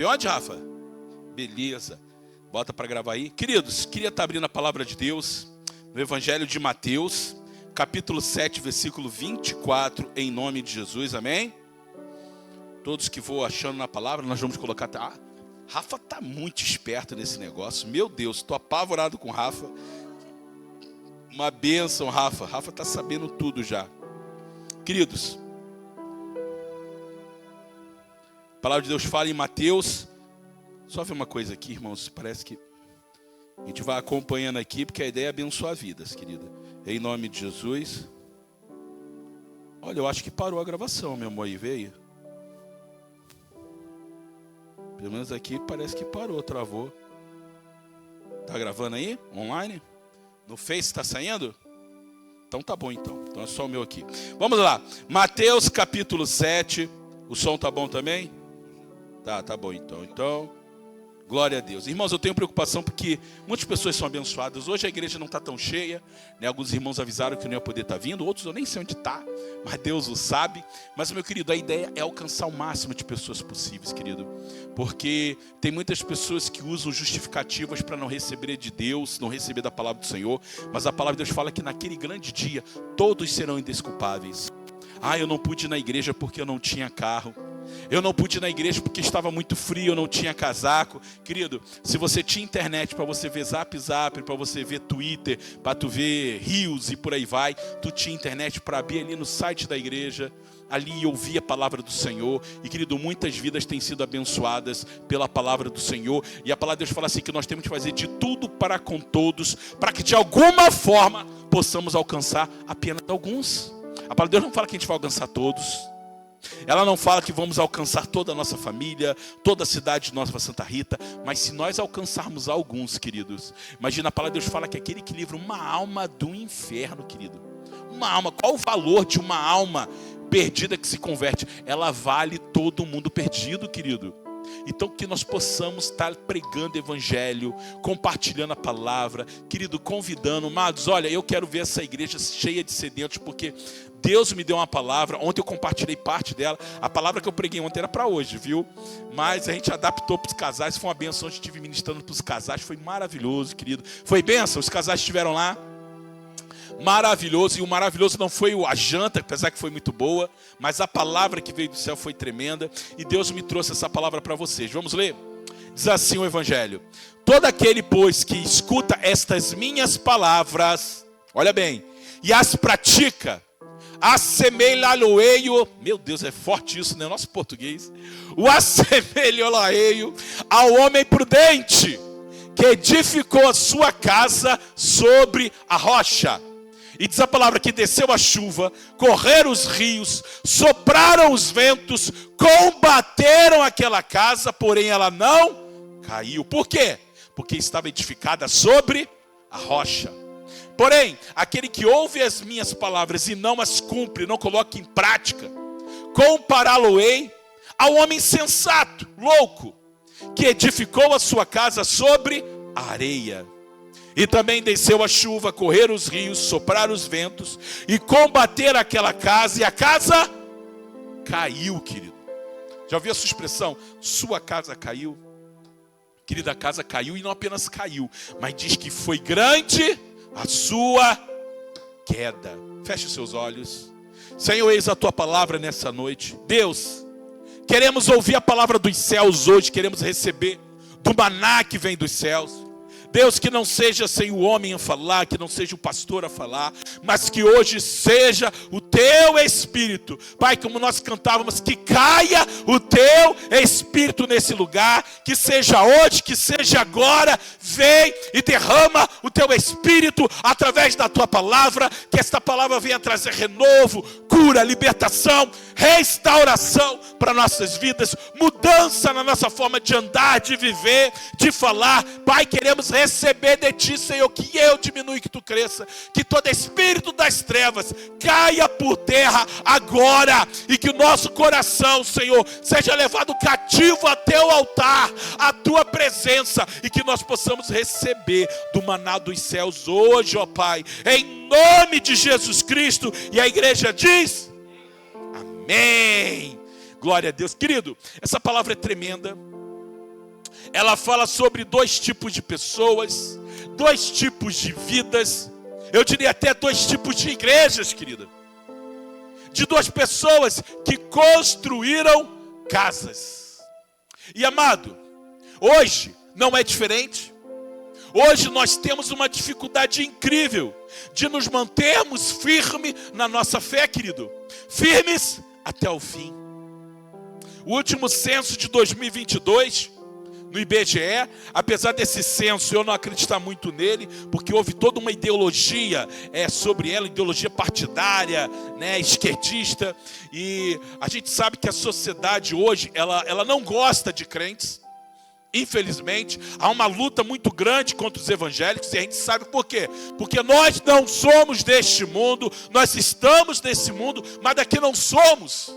Onde, Rafa? Beleza. Bota para gravar aí. Queridos, queria estar abrindo a palavra de Deus no Evangelho de Mateus, capítulo 7, versículo 24, em nome de Jesus, amém? Todos que vou achando na palavra, nós vamos colocar... Rafa está muito esperto nesse negócio. Meu Deus, estou apavorado com Rafa. Uma bênção, Rafa. Rafa está sabendo tudo já. Queridos, a palavra de Deus fala em Mateus. Só ver uma coisa aqui, irmãos. Parece que a gente vai acompanhando aqui, porque a ideia é abençoar vidas, querida. Em nome de Jesus. Olha, eu acho que parou a gravação, meu amor, aí veio. Pelo menos aqui parece que parou, travou. Tá gravando aí? Online? No Face está saindo? Então tá bom então. Então é só o meu aqui. Vamos lá. Mateus capítulo 7. O som tá bom também? Tá bom então. Então, glória a Deus. Irmãos, eu tenho preocupação porque muitas pessoas são abençoadas. Hoje a igreja não está tão cheia, né? Alguns irmãos avisaram que não ia poder estar vindo. Outros eu nem sei onde está, mas Deus o sabe. Mas, meu querido, a ideia é alcançar o máximo de pessoas possíveis, querido. Porque tem muitas pessoas que usam justificativas para não receber de Deus, não receber da palavra do Senhor. Mas a palavra de Deus fala que naquele grande dia, todos serão indesculpáveis. Eu não pude ir na igreja porque eu não tinha carro. Eu não pude ir na igreja porque estava muito frio, eu não tinha casaco. Querido, se você tinha internet para você ver Zap, para você ver Twitter, para tu ver Reels e por aí vai, tu tinha internet para abrir ali no site da igreja, ali ouvir a palavra do Senhor. E querido, muitas vidas têm sido abençoadas pela palavra do Senhor. E a palavra de Deus fala assim que nós temos que fazer de tudo para com todos, para que de alguma forma possamos alcançar apenas alguns. A palavra de Deus não fala que a gente vai alcançar todos. Ela não fala que vamos alcançar toda a nossa família, toda a cidade de Nova Santa Rita. Mas se nós alcançarmos alguns, queridos, imagina, a palavra de Deus fala que aquele que livra uma alma do inferno, querido. Uma alma, qual o valor de uma alma perdida que se converte? Ela vale todo mundo perdido, querido. Então que nós possamos estar pregando o evangelho, compartilhando a palavra, querido, convidando. Amados, olha, eu quero ver essa igreja cheia de sedentos, porque Deus me deu uma palavra. Ontem eu compartilhei parte dela. A palavra que eu preguei ontem era para hoje, viu? Mas a gente adaptou para os casais. Foi uma benção, a gente estive ministrando para os casais. Foi maravilhoso, querido. Foi benção, os casais estiveram lá. Maravilhoso, e o maravilhoso não foi a janta, apesar que foi muito boa, mas a palavra que veio do céu foi tremenda, e Deus me trouxe essa palavra para vocês. Vamos ler? Diz assim o evangelho: todo aquele, pois, que escuta estas minhas palavras, olha bem, e as pratica, assemelha-lo-eio, meu Deus, é forte isso, né? Nosso português. O assemelha-lo-eio ao homem prudente, que edificou a sua casa sobre a rocha. E diz a palavra que desceu a chuva, correram os rios, sopraram os ventos, combateram aquela casa, porém ela não caiu. Por quê? Porque estava edificada sobre a rocha. Porém, aquele que ouve as minhas palavras e não as cumpre, não coloca em prática, compará-lo-ei ao homem sensato, louco, que edificou a sua casa sobre a areia. E também desceu a chuva, correram os rios, sopraram os ventos e combateram aquela casa, e a casa caiu, querido. Já ouviu essa expressão? Sua casa caiu? Querida, a casa caiu, e não apenas caiu, mas diz que foi grande a sua queda. Feche os seus olhos. Senhor, eis a tua palavra nessa noite. Deus, queremos ouvir a palavra dos céus hoje, queremos receber do maná que vem dos céus. Deus, que não seja sem o homem a falar, que não seja o pastor a falar, mas que hoje seja o teu Espírito. Pai, como nós cantávamos, que caia o teu Espírito nesse lugar, que seja hoje, que seja agora. Vem e derrama o teu Espírito através da tua palavra, que esta palavra venha trazer renovo, cura, libertação, restauração para nossas vidas, mudança na nossa forma de andar, de viver, de falar. Pai, queremos receber de ti, Senhor, que eu diminua e que tu cresça, que todo espírito das trevas caia por terra agora, e que o nosso coração, Senhor, seja levado cativo a teu altar, a tua presença, e que nós possamos receber do maná dos céus hoje, ó Pai, em nome de Jesus Cristo. E a igreja diz: amém. Glória a Deus. Querido, essa palavra é tremenda. ela fala sobre dois tipos de pessoas, dois tipos de vidas, eu diria até dois tipos de igrejas, querida. De duas pessoas que construíram casas. E amado, hoje não é diferente. Hoje nós temos uma dificuldade incrível de nos mantermos firmes na nossa fé, querido. Firmes até o fim. O último censo de 2022, no IBGE, apesar desse censo eu não acreditar muito nele, porque houve toda uma ideologia sobre ela, ideologia partidária, né, esquerdista, e a gente sabe que a sociedade hoje, ela não gosta de crentes. Infelizmente, há uma luta muito grande contra os evangélicos, e a gente sabe por quê? Porque nós não somos deste mundo, nós estamos nesse mundo, mas daqui não somos.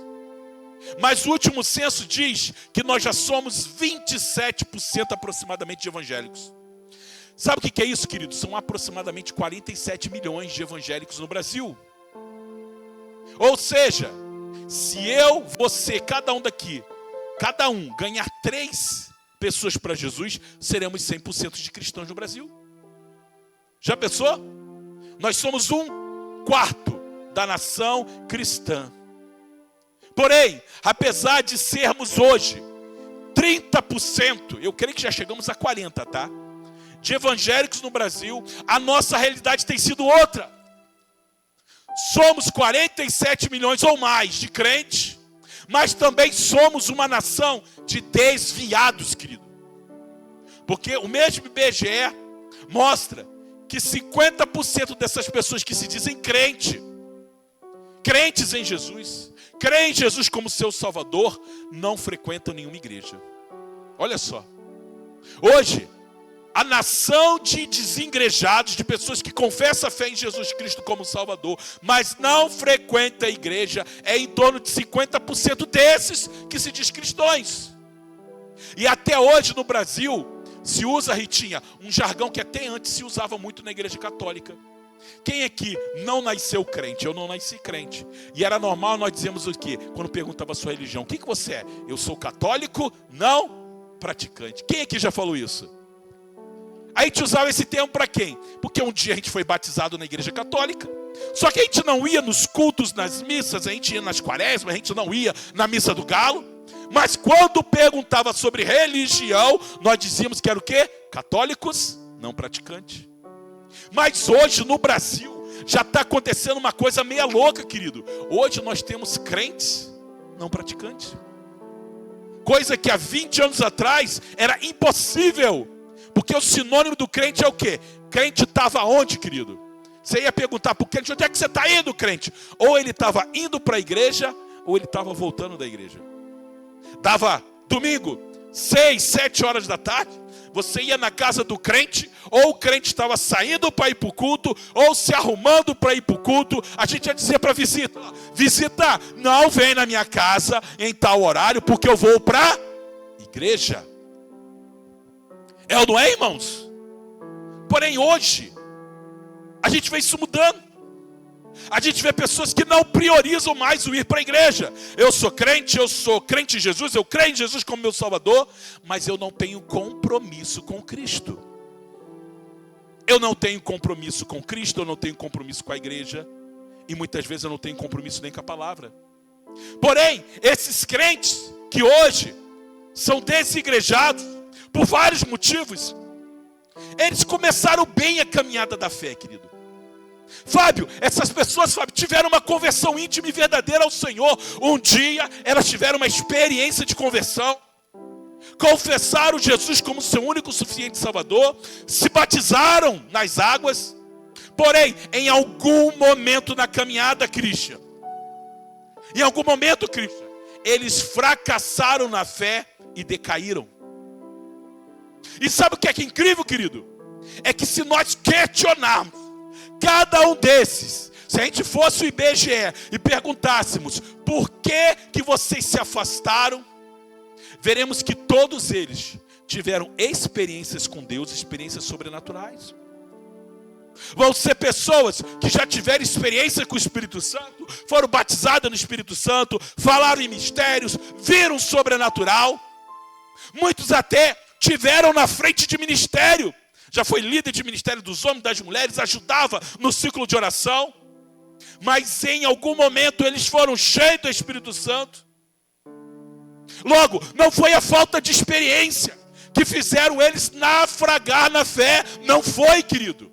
Mas o último censo diz que nós já somos 27% aproximadamente de evangélicos. Sabe o que é isso, querido? São aproximadamente 47 milhões de evangélicos no Brasil. Ou seja, se eu, você, cada um daqui, cada um ganhar 3 pessoas para Jesus, seremos 100% de cristãos no Brasil. Já pensou? Nós somos 1/4 da nação cristã. Porém, apesar de sermos hoje 30%, eu creio que já chegamos a 40%, tá? De evangélicos no Brasil, a nossa realidade tem sido outra. Somos 47 milhões ou mais de crentes, mas também somos uma nação de desviados, querido. Porque o mesmo IBGE mostra que 50% dessas pessoas que se dizem crentes em Jesus, creem em Jesus como seu Salvador, não frequentam nenhuma igreja. Olha só. Hoje, a nação de desengrejados, de pessoas que confessam a fé em Jesus Cristo como Salvador, mas não frequentam a igreja, é em torno de 50% desses que se diz cristãos. E até hoje no Brasil, se usa, Ritinha, um jargão que até antes se usava muito na igreja católica. Quem aqui não nasceu crente? Eu não nasci crente. E era normal nós dizermos o quê? Quando perguntava a sua religião, o que você é? Eu sou católico, não praticante. Quem aqui já falou isso? A gente usava esse termo para quem? Porque um dia a gente foi batizado na igreja católica. Só que a gente não ia nos cultos, nas missas, a gente ia nas quaresmas, a gente não ia na missa do galo. Mas quando perguntava sobre religião, nós dizíamos que era o quê? Católicos, não praticantes. Mas hoje no Brasil já está acontecendo uma coisa meia louca, querido. Hoje nós temos crentes não praticantes. Coisa que há 20 anos atrás era impossível. Porque o sinônimo do crente é o quê? Crente estava onde, querido? Você ia perguntar para o crente, onde é que você está indo, crente? Ou ele estava indo para a igreja, ou ele estava voltando da igreja. Dava domingo, 6, 7 horas da tarde. Você ia na casa do crente, ou o crente estava saindo para ir para o culto, ou se arrumando para ir para o culto. A gente ia dizer para visita, visita, não vem na minha casa em tal horário, porque eu vou para a igreja. É ou não é, irmãos? Porém hoje, a gente vê isso mudando. A gente vê pessoas que não priorizam mais o ir para a igreja. Eu sou crente em Jesus, eu creio em Jesus como meu Salvador, mas eu não tenho compromisso com Cristo. Eu não tenho compromisso com Cristo, eu não tenho compromisso com a igreja, e muitas vezes eu não tenho compromisso nem com a palavra. Porém, esses crentes que hoje são desigrejados, por vários motivos, eles começaram bem a caminhada da fé, querido. Fábio, essas pessoas, Fábio, tiveram uma conversão íntima e verdadeira ao Senhor. Um dia elas tiveram uma experiência de conversão, confessaram Jesus como seu único e suficiente Salvador, se batizaram nas águas. Porém, em algum momento na caminhada, Cristian, eles fracassaram na fé e decaíram. E sabe o que é incrível, querido? É que se nós questionarmos cada um desses, se a gente fosse o IBGE e perguntássemos por que vocês se afastaram, veremos que todos eles tiveram experiências com Deus, experiências sobrenaturais. Vão ser pessoas que já tiveram experiência com o Espírito Santo, foram batizadas no Espírito Santo, falaram em mistérios, viram o sobrenatural. Muitos até tiveram na frente de ministério. Já foi líder de ministério dos homens, das mulheres, ajudava no ciclo de oração. Mas em algum momento eles foram cheios do Espírito Santo. Logo, não foi a falta de experiência que fizeram eles naufragar na fé. Não foi, querido.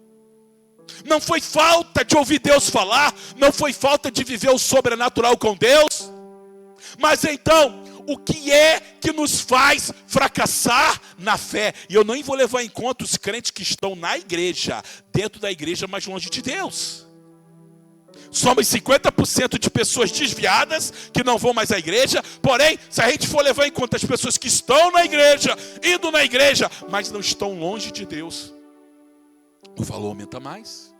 Não foi falta de ouvir Deus falar. Não foi falta de viver o sobrenatural com Deus. Mas então, o que é que nos faz fracassar na fé? E eu nem vou levar em conta os crentes que estão na igreja, dentro da igreja, mas longe de Deus. Somos 50% de pessoas desviadas, que não vão mais à igreja. Porém, se a gente for levar em conta as pessoas que estão na igreja, indo na igreja, mas não estão longe de Deus, o valor aumenta mais.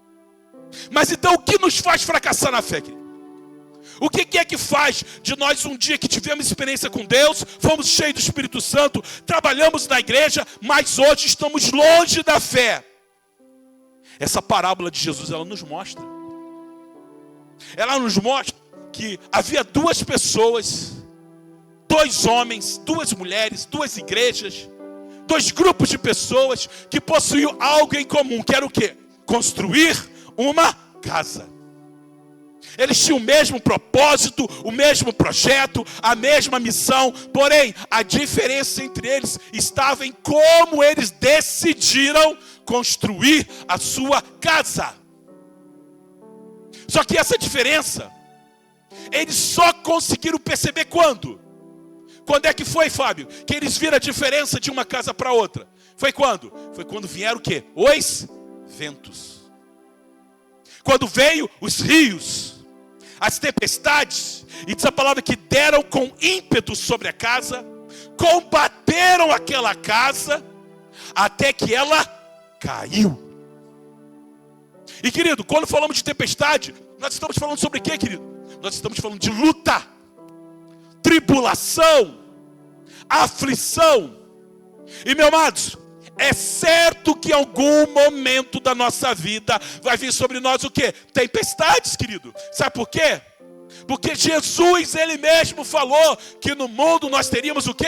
Mas então, o que nos faz fracassar na fé, querido? O que é que faz de nós um dia que tivemos experiência com Deus, fomos cheios do Espírito Santo, trabalhamos na igreja, mas hoje estamos longe da fé? Essa parábola de Jesus, ela nos mostra. Ela nos mostra que havia duas pessoas, dois homens, duas mulheres, duas igrejas, dois grupos de pessoas que possuíam algo em comum, que era o quê? Construir uma casa. Eles tinham o mesmo propósito, o mesmo projeto, a mesma missão. Porém, a diferença entre eles estava em como eles decidiram construir a sua casa. Só que essa diferença, eles só conseguiram perceber quando? Quando é que foi, Fábio, que eles viram a diferença de uma casa para outra? Foi quando? Foi quando vieram o quê? Os ventos. Quando veio os rios, as tempestades, e diz a palavra que deram com ímpeto sobre a casa, combateram aquela casa, até que ela caiu. E querido, quando falamos de tempestade, nós estamos falando sobre o quê, querido? Nós estamos falando de luta, tribulação, aflição. E meus amados, é certo que em algum momento da nossa vida vai vir sobre nós o quê? Tempestades, querido. Sabe por quê? Porque Jesus, Ele mesmo falou que no mundo nós teríamos o quê?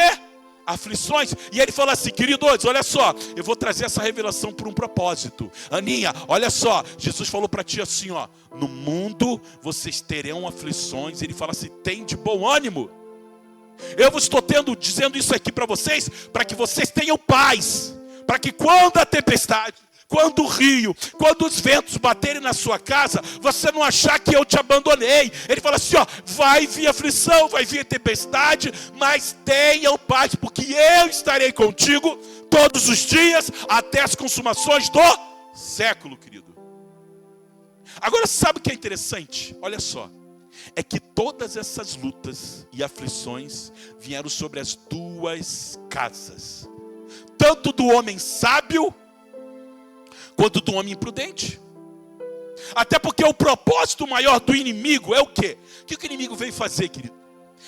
Aflições. E Ele fala assim, queridos, olha só, eu vou trazer essa revelação por um propósito. Aninha, olha só, Jesus falou para ti assim, ó, no mundo vocês terão aflições. Ele fala assim, tem de bom ânimo. Eu vos estou dizendo isso aqui para vocês, para que vocês tenham paz. Para que quando a tempestade, quando o rio, quando os ventos baterem na sua casa, você não achar que eu te abandonei. Ele fala assim, ó, vai vir aflição, vai vir tempestade, mas tenham paz, porque eu estarei contigo todos os dias, até as consumações do século, querido. Agora, sabe o que é interessante? Olha só, é que todas essas lutas e aflições vieram sobre as duas casas. Tanto do homem sábio, quanto do homem imprudente. Até porque o propósito maior do inimigo é o quê? O que o inimigo veio fazer, querido?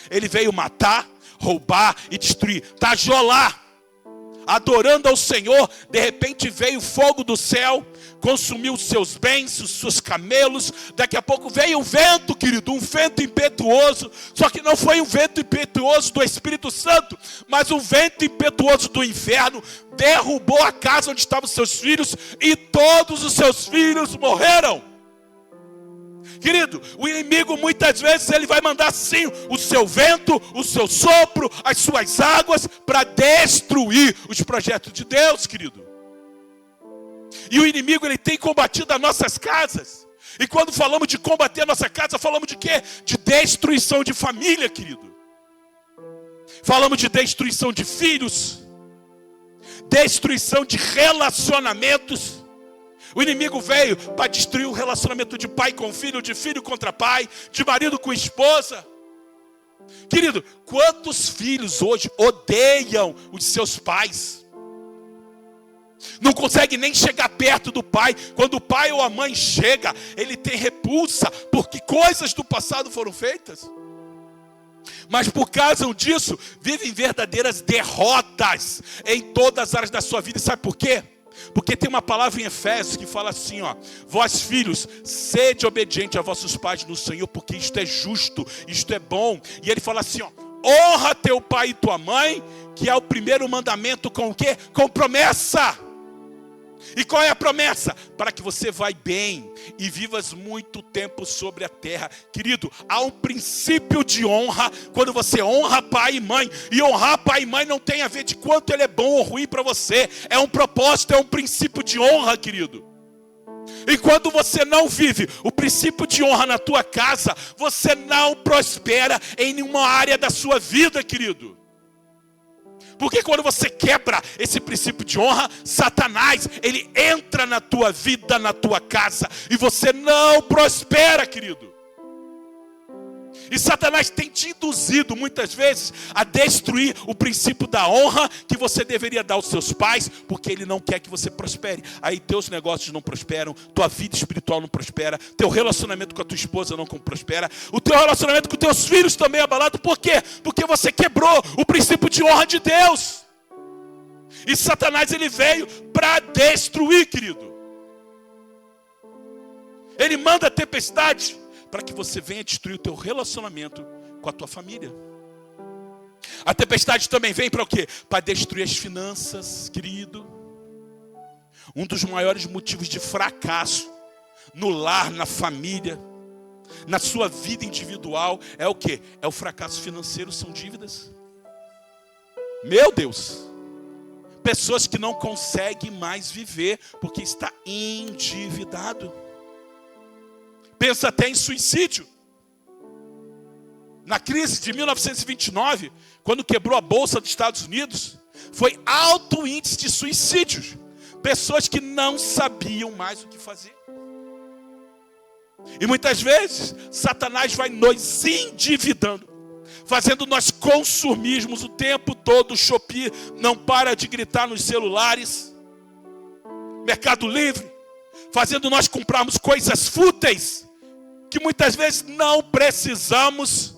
Ele veio matar, roubar e destruir, tajolar. Adorando ao Senhor, de repente veio fogo do céu, consumiu os seus bens, os seus camelos. Daqui a pouco veio um vento, querido, um vento impetuoso. Só que não foi um vento impetuoso do Espírito Santo, mas um vento impetuoso do inferno. Derrubou a casa onde estavam seus filhos e todos os seus filhos morreram. Querido, o inimigo muitas vezes ele vai mandar sim o seu vento, o seu sopro, as suas águas para destruir os projetos de Deus, querido. E o inimigo ele tem combatido as nossas casas. E quando falamos de combater a nossa casa, falamos de quê? De destruição de família, querido. Falamos de destruição de filhos, destruição de relacionamentos. O inimigo veio para destruir o relacionamento de pai com filho, de filho contra pai, de marido com esposa. Querido, quantos filhos hoje odeiam os seus pais? Não consegue nem chegar perto do pai. Quando o pai ou a mãe chega, ele tem repulsa, porque coisas do passado foram feitas. Mas por causa disso, vivem verdadeiras derrotas em todas as áreas da sua vida. E sabe por quê? Porque tem uma palavra em Efésios que fala assim, ó: vós filhos, sede obediente a vossos pais no Senhor, porque isto é justo, isto é bom. E ele fala assim, ó: honra teu pai e tua mãe, que é o primeiro mandamento com o quê? Com promessa. E qual é a promessa? Para que você vá bem e vivas muito tempo sobre a terra. Querido, há um princípio de honra quando você honra pai e mãe. E honrar pai e mãe não tem a ver de quanto ele é bom ou ruim para você. É um propósito, é um princípio de honra, querido. E quando você não vive o princípio de honra na tua casa, você não prospera em nenhuma área da sua vida, querido. Porque quando você quebra esse princípio de honra, Satanás, ele entra na tua vida, na tua casa, e você não prospera, querido. E Satanás tem te induzido muitas vezes a destruir o princípio da honra que você deveria dar aos seus pais, porque ele não quer que você prospere. Aí teus negócios não prosperam, tua vida espiritual não prospera, teu relacionamento com a tua esposa não prospera, o teu relacionamento com teus filhos também é abalado. Por quê? Porque você quebrou o princípio de honra de Deus. E Satanás, ele veio para destruir, querido. Ele manda a tempestade para que você venha destruir o teu relacionamento com a tua família. A tempestade também vem para o quê? Para destruir as finanças, querido. Um dos maiores motivos de fracasso no lar, na família, na sua vida individual, é o quê? É o fracasso financeiro, são dívidas. Meu Deus! Pessoas que não conseguem mais viver porque está endividado. Pensa até em suicídio. Na crise de 1929, quando quebrou a Bolsa dos Estados Unidos, foi alto índice de suicídios. Pessoas que não sabiam mais o que fazer. E muitas vezes, Satanás vai nos endividando, fazendo nós consumirmos o tempo todo. O Shopee não para de gritar nos celulares. Mercado Livre, fazendo nós comprarmos coisas fúteis, que muitas vezes não precisamos,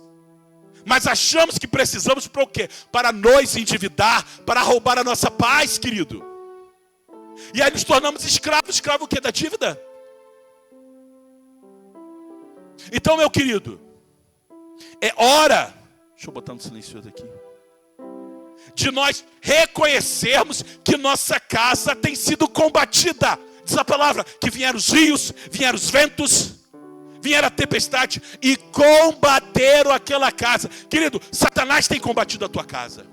mas achamos que precisamos para o quê? Para nos endividar, para roubar a nossa paz, querido. E aí nos tornamos escravos. Escravo o quê? Da dívida. Então, meu querido, é hora, deixa eu botar no silencioso aqui, de nós reconhecermos que nossa casa tem sido combatida. Diz a palavra que vieram os rios, vieram os ventos, vieram a tempestade e combateram aquela casa. Querido, Satanás tem combatido a tua casa.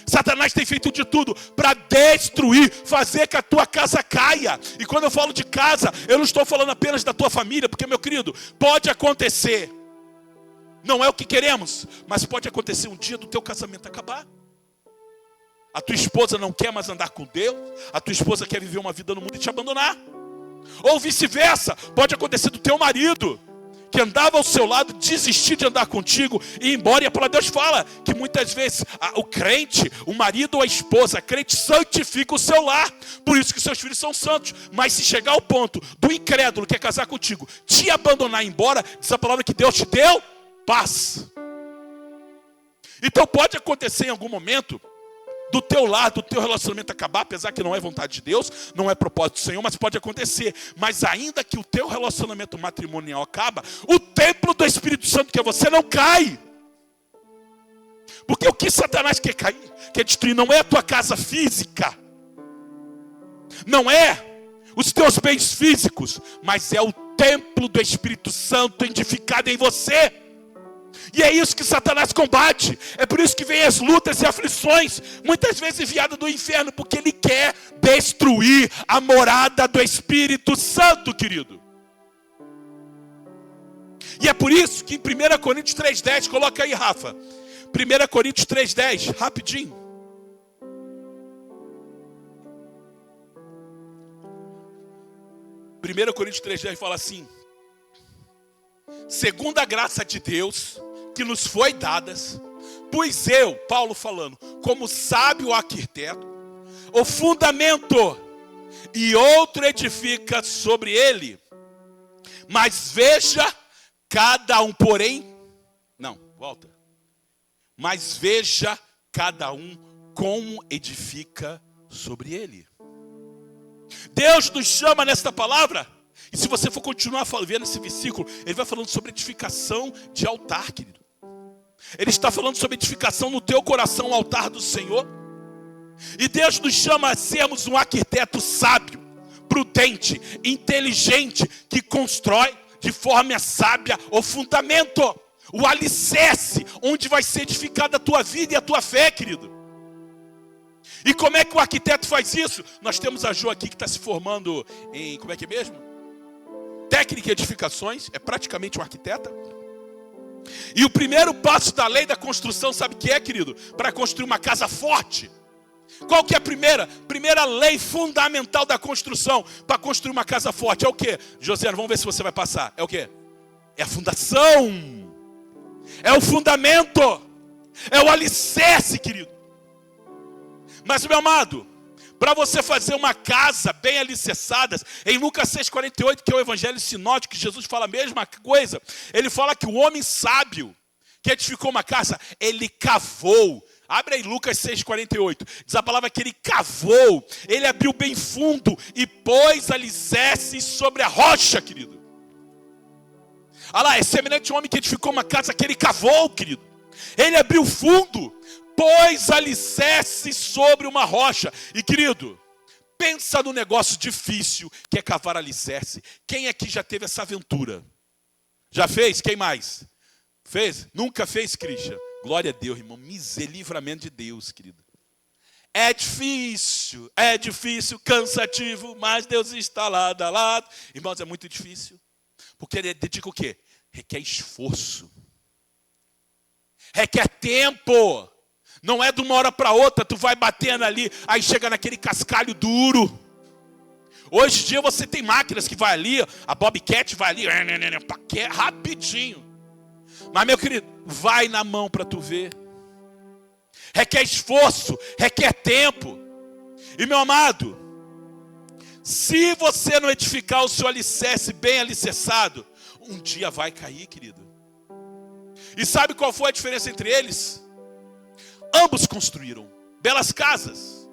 Satanás tem feito de tudo para destruir, fazer que a tua casa caia. E quando eu falo de casa, eu não estou falando apenas da tua família, porque, meu querido, pode acontecer, não é o que queremos, mas pode acontecer um dia do teu casamento acabar. A tua esposa não quer mais andar com Deus, a tua esposa quer viver uma vida no mundo e te abandonar. Ou vice-versa, pode acontecer do teu marido, que andava ao seu lado, desistir de andar contigo e ir embora. E a palavra de Deus fala que muitas vezes o crente, o marido ou a esposa, a crente santifica o seu lar. Por isso que seus filhos são santos. Mas se chegar ao ponto do incrédulo que quer casar contigo, te abandonar e ir embora, diz a palavra que Deus te deu paz. Então pode acontecer em algum momento do teu lar, do teu relacionamento acabar, apesar que não é vontade de Deus, não é propósito do Senhor, mas pode acontecer. Mas ainda que o teu relacionamento matrimonial acaba, o templo do Espírito Santo, que é você, não cai. Porque o que Satanás quer cair, quer destruir, não é a tua casa física, não é os teus bens físicos, mas é o templo do Espírito Santo edificado em você. E é isso que Satanás combate. É por isso que vem as lutas e aflições, muitas vezes enviadas do inferno, porque ele quer destruir a morada do Espírito Santo, querido. E é por isso que em 1 Coríntios 3,10, coloca aí, Rafa. 1 Coríntios 3,10, rapidinho. Primeira Coríntios 3,10 fala assim: segundo a graça de Deus que nos foi dadas, pois eu, Paulo falando, como sábio arquiteto, o fundamento, e outro edifica sobre ele. Mas veja cada um, mas veja cada um como edifica sobre ele. Deus nos chama nesta palavra. E se você for continuar vendo esse versículo, ele vai falando sobre edificação de altar, querido. Ele está falando sobre edificação no teu coração, o altar do Senhor. E Deus nos chama a sermos um arquiteto sábio, prudente, inteligente, que constrói de forma sábia o fundamento, o alicerce, onde vai ser edificada a tua vida e a tua fé, querido. E como é que o arquiteto faz isso? Nós temos a Jo aqui que está se formando em, como é que é mesmo? Técnica em edificações, é praticamente um arquiteta. E o primeiro passo da lei da construção, sabe o que é, querido? Para construir uma casa forte. Qual que é a primeira lei fundamental da construção para construir uma casa forte? É o quê? José, vamos ver se você vai passar. É o quê? É a fundação. É o fundamento. É o alicerce, querido. Mas, meu amado, para você fazer uma casa bem alicerçada, em Lucas 6,48, que é o evangelho sinótico, que Jesus fala a mesma coisa, ele fala que o homem sábio que edificou uma casa, ele cavou. Abre aí Lucas 6,48. Diz a palavra que ele cavou, ele abriu bem fundo e pôs alicerces sobre a rocha, querido. Olha lá, é semelhante ao homem que edificou uma casa que ele cavou, querido. Ele abriu fundo, pôs alicerces sobre uma rocha. E, querido, pensa no negócio difícil que é cavar alicerce. Quem aqui já teve essa aventura? Já fez? Quem mais? Fez? Nunca fez, Christian? Glória a Deus, irmão. Livramento de Deus, querido. É difícil, cansativo, mas Deus está lado a lado. Irmãos, é muito difícil. Porque ele dedica o quê? Requer esforço. Requer tempo. Não é de uma hora para outra, tu vai batendo ali, aí chega naquele cascalho duro. Hoje em dia você tem máquinas que vai ali, a Bobcat vai ali, rapidinho. Mas, meu querido, vai na mão para tu ver. Requer esforço, requer tempo. E, meu amado, se você não edificar o seu alicerce bem alicerçado, um dia vai cair, querido. E sabe qual foi a diferença entre eles? Ambos construíram belas casas.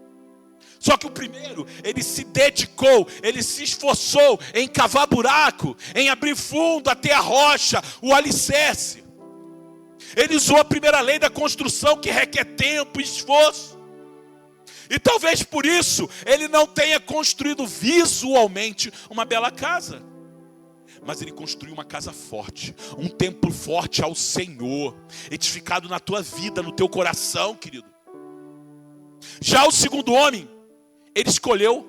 Só que o primeiro, ele se dedicou, ele se esforçou em cavar buraco, em abrir fundo até a rocha, o alicerce. Ele usou a primeira lei da construção, que requer tempo e esforço. E talvez por isso ele não tenha construído visualmente uma bela casa. Mas ele construiu uma casa forte, um templo forte ao Senhor, edificado na tua vida, no teu coração, querido. Já o segundo homem, ele escolheu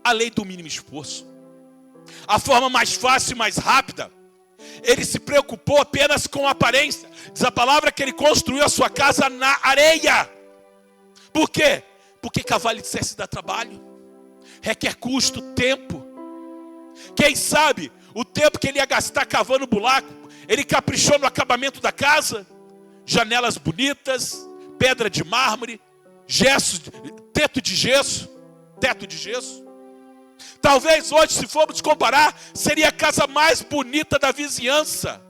a lei do mínimo esforço. A forma mais fácil e mais rápida. Ele se preocupou apenas com a aparência. Diz a palavra que ele construiu a sua casa na areia. Por quê? Porque cavar alicerce dá trabalho. Requer custo, tempo. Quem sabe o tempo que ele ia gastar cavando buraco, ele caprichou no acabamento da casa. Janelas bonitas, pedra de mármore, gesso, teto de gesso. Talvez hoje, se formos comparar, seria a casa mais bonita da vizinhança.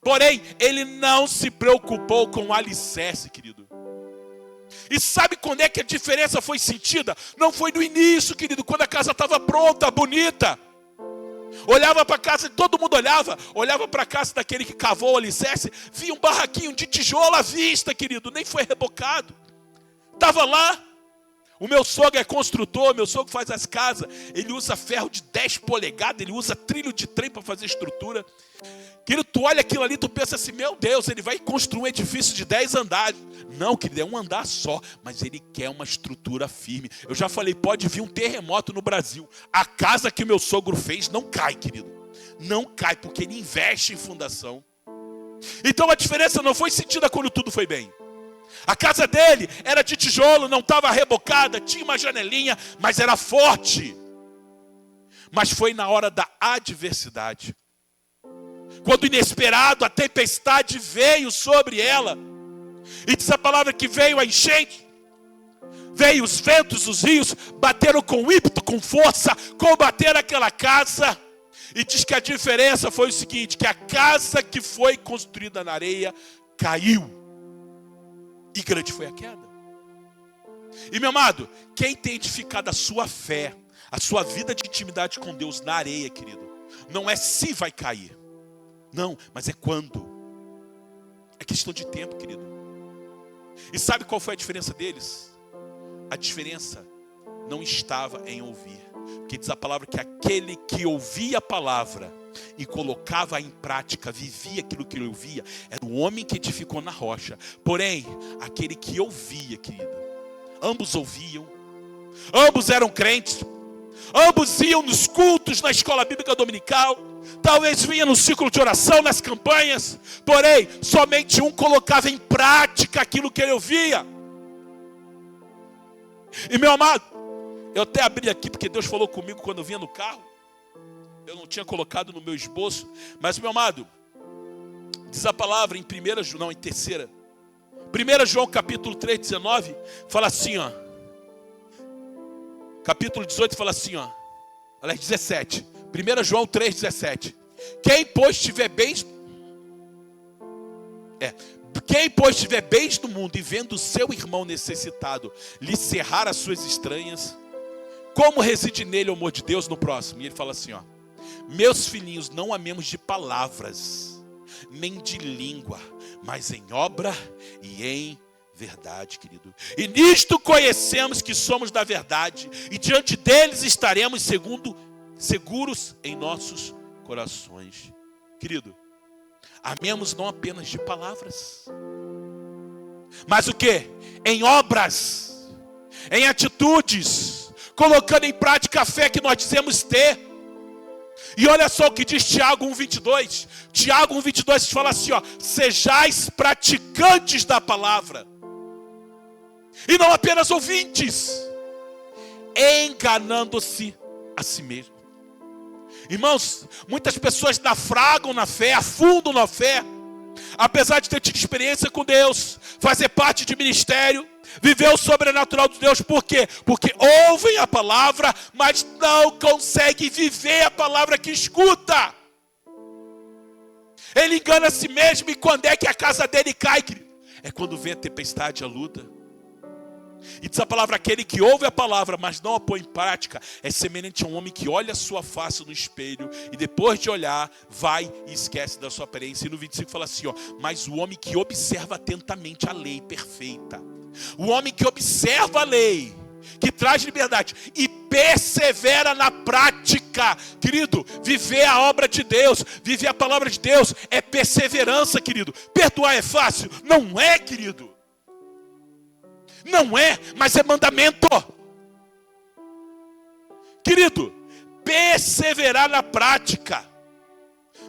Porém, ele não se preocupou com o alicerce, querido. E sabe quando é que a diferença foi sentida? Não foi no início, querido, quando a casa estava pronta, bonita. Olhava para a casa, todo mundo olhava para a casa daquele que cavou o alicerce, via um barraquinho de tijolo à vista, querido, nem foi rebocado. Estava lá. O meu sogro é construtor, meu sogro faz as casas, ele usa ferro de 10 polegadas, ele usa trilho de trem para fazer estrutura. Querido, tu olha aquilo ali, tu pensa assim, meu Deus, ele vai construir um edifício de 10 andares. Não, querido, é um andar só, mas ele quer uma estrutura firme. Eu já falei, pode vir um terremoto no Brasil. A casa que o meu sogro fez não cai, querido. Não cai, porque ele investe em fundação. Então a diferença não foi sentida quando tudo foi bem. A casa dele era de tijolo, não estava rebocada, tinha uma janelinha, mas era forte. Mas foi na hora da adversidade. Quando o inesperado, a tempestade veio sobre ela. E diz a palavra que veio a enchente. Veio os ventos, os rios, bateram com ímpeto, com força, combateram aquela casa. E diz que a diferença foi o seguinte, que a casa que foi construída na areia caiu. E grande foi a queda. E meu amado, quem tem edificado a sua fé, a sua vida de intimidade com Deus na areia, querido, não é se vai cair. Não, mas é quando. É questão de tempo, querido. E sabe qual foi a diferença deles? A diferença não estava em ouvir. Porque diz a palavra que aquele que ouvia a palavra e colocava em prática, vivia aquilo que ele ouvia, era o homem que edificou na rocha. Porém, aquele que ouvia, querido, ambos ouviam, ambos eram crentes, ambos iam nos cultos, na escola bíblica dominical, talvez vinha no círculo de oração, nas campanhas, porém, somente um colocava em prática aquilo que ele ouvia. E meu amado, eu até abri aqui porque Deus falou comigo quando eu vinha no carro. Eu não tinha colocado no meu esboço, mas meu amado, diz a palavra em 1 João capítulo 3, 19, fala assim, ó. Capítulo 18 fala assim, ó. Aliás, 17. 1 João 3, 17. Quem, pois, tiver bens do mundo e vendo o seu irmão necessitado lhe cerrar as suas estranhas, como reside nele o amor de Deus? No próximo. E ele fala assim, ó. Meus filhinhos, não amemos de palavras, nem de língua, mas em obra e em verdade, querido. E nisto conhecemos que somos da verdade, e diante deles estaremos seguros em nossos corações. Querido, amemos não apenas de palavras, mas o quê? Em obras, em atitudes, colocando em prática a fé que nós dizemos ter. E olha só o que diz Tiago 1,22. Tiago 1,22 fala assim, ó. Sejais praticantes da palavra, e não apenas ouvintes, enganando-se a si mesmo. Irmãos, muitas pessoas naufragam na fé, afundam na fé, apesar de ter tido experiência com Deus, fazer parte de ministério, viver o sobrenatural de Deus. Por quê? Porque ouvem a palavra, mas não conseguem viver a palavra que escuta. Ele engana a si mesmo. E quando é que a casa dele cai, querido? É quando vem a tempestade, a luta. E diz a palavra, aquele que ouve a palavra, mas não a põe em prática, é semelhante a um homem que olha a sua face no espelho, e depois de olhar, vai e esquece da sua aparência. E no 25 fala assim, ó. Mas o homem que observa atentamente a lei perfeita, o homem que observa a lei, que traz liberdade e persevera na prática, querido, viver a obra de Deus, viver a palavra de Deus, é perseverança, querido. Perdoar é fácil? Não é, querido. Não é, mas é mandamento. Querido, perseverar na prática,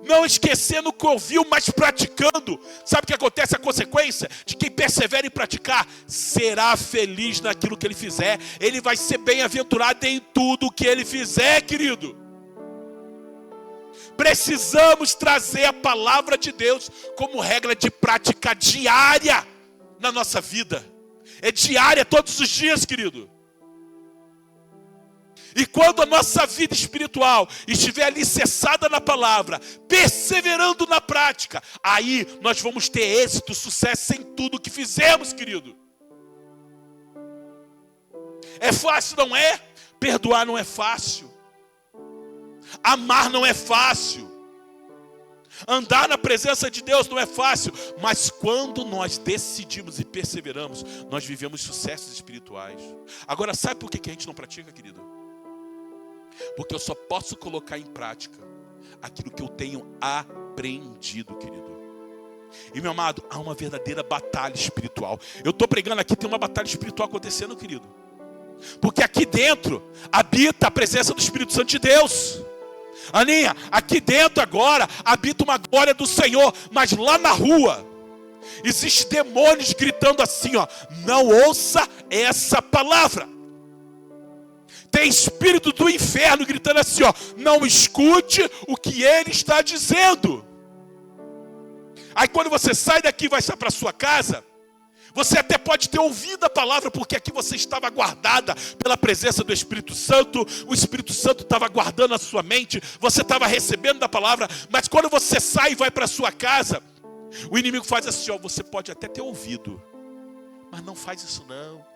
não esquecendo o que ouviu, mas praticando. Sabe o que acontece? A consequência de quem persevera em praticar, será feliz naquilo que ele fizer. Ele vai ser bem-aventurado em tudo o que ele fizer, querido. Precisamos trazer a palavra de Deus como regra de prática diária na nossa vida. É diária, todos os dias, querido. E quando a nossa vida espiritual estiver alicerçada na palavra, perseverando na prática, aí nós vamos ter êxito, sucesso em tudo que fizermos, querido. É fácil, não é? Perdoar não é fácil. Amar não é fácil. Andar na presença de Deus não é fácil, mas quando nós decidimos e perseveramos, nós vivemos sucessos espirituais. Agora, sabe por que a gente não pratica, querido? Porque eu só posso colocar em prática aquilo que eu tenho aprendido, querido. E meu amado, há uma verdadeira batalha espiritual. Eu estou pregando aqui, tem uma batalha espiritual acontecendo, querido. Porque aqui dentro habita a presença do Espírito Santo de Deus. Aninha, aqui dentro agora habita uma glória do Senhor, mas lá na rua existem demônios gritando assim, ó, não ouça essa palavra. Tem espírito do inferno gritando assim, ó, não escute o que ele está dizendo. Aí quando você sai daqui e vai para sua casa, você até pode ter ouvido a palavra, porque aqui você estava guardada pela presença do Espírito Santo. O Espírito Santo estava guardando a sua mente. Você estava recebendo da palavra. Mas quando você sai e vai para sua casa, o inimigo faz assim, ó, você pode até ter ouvido, mas não faz isso não.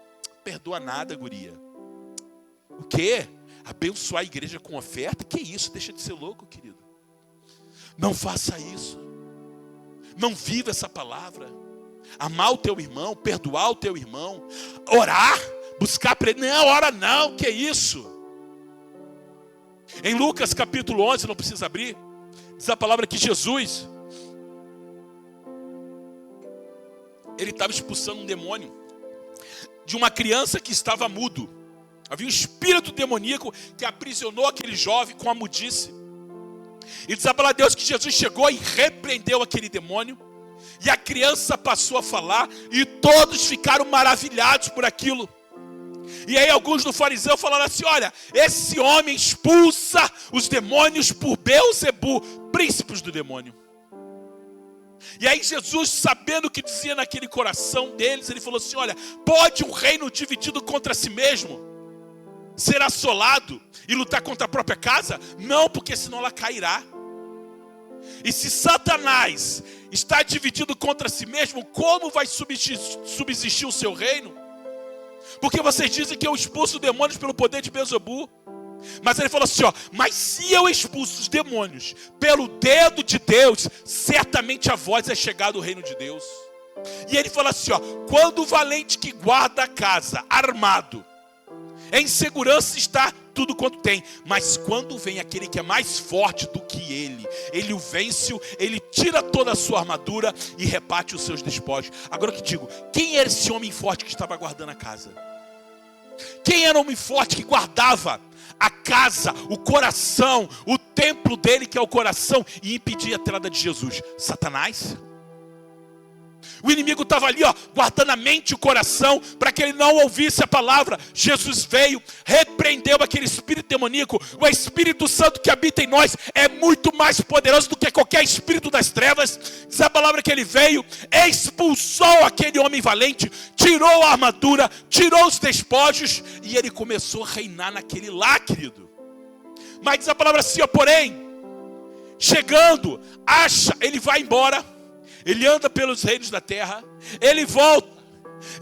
Perdoa nada, guria. O quê? Abençoar a igreja com oferta? Que isso? Deixa de ser louco, querido. Não faça isso. não vive essa palavra. Amar o teu irmão, perdoar o teu irmão, orar, buscar para ele. Não, ora não, que é isso? Em Lucas capítulo 11, não precisa abrir, diz a palavra que Jesus, ele estava expulsando um demônio de uma criança que estava mudo. Havia um espírito demoníaco que aprisionou aquele jovem com a mudice. E diz a palavra de Deus que Jesus chegou e repreendeu aquele demônio. E a criança passou a falar e todos ficaram maravilhados por aquilo. E aí alguns do fariseu falaram assim: olha, esse homem expulsa os demônios por Beelzebu, príncipes do demônio. E aí Jesus, sabendo o que dizia naquele coração deles, ele falou assim: olha, pode um reino dividido contra si mesmo ser assolado e lutar contra a própria casa? Não, porque senão ela cairá. E se Satanás está dividido contra si mesmo, como vai subsistir o seu reino? Porque vocês dizem que eu expulso demônios pelo poder de Beelzebu. Mas ele falou assim, ó, mas se eu expulso os demônios pelo dedo de Deus, certamente a vós é chegado o reino de Deus. E ele fala assim, ó, quando o valente que guarda a casa, armado, em segurança está tudo quanto tem, mas quando vem aquele que é mais forte do que ele o vence, ele tira toda a sua armadura e reparte os seus despojos. Agora eu te digo, quem era esse homem forte que estava guardando a casa? Quem era o homem forte que guardava a casa, o coração, o templo dele, que é o coração, e impedia a entrada de Jesus? Satanás. O inimigo estava ali, ó, guardando a mente e o coração, para que ele não ouvisse a palavra. Jesus veio, repreendeu aquele espírito demoníaco. O Espírito Santo que habita em nós é muito mais poderoso do que qualquer espírito das trevas. Diz a palavra que ele veio, expulsou aquele homem valente, tirou a armadura, tirou os despojos, e ele começou a reinar naquele lá, querido. Mas diz a palavra assim, ó, porém, chegando, ele vai embora. Ele anda pelos reinos da terra, ele volta,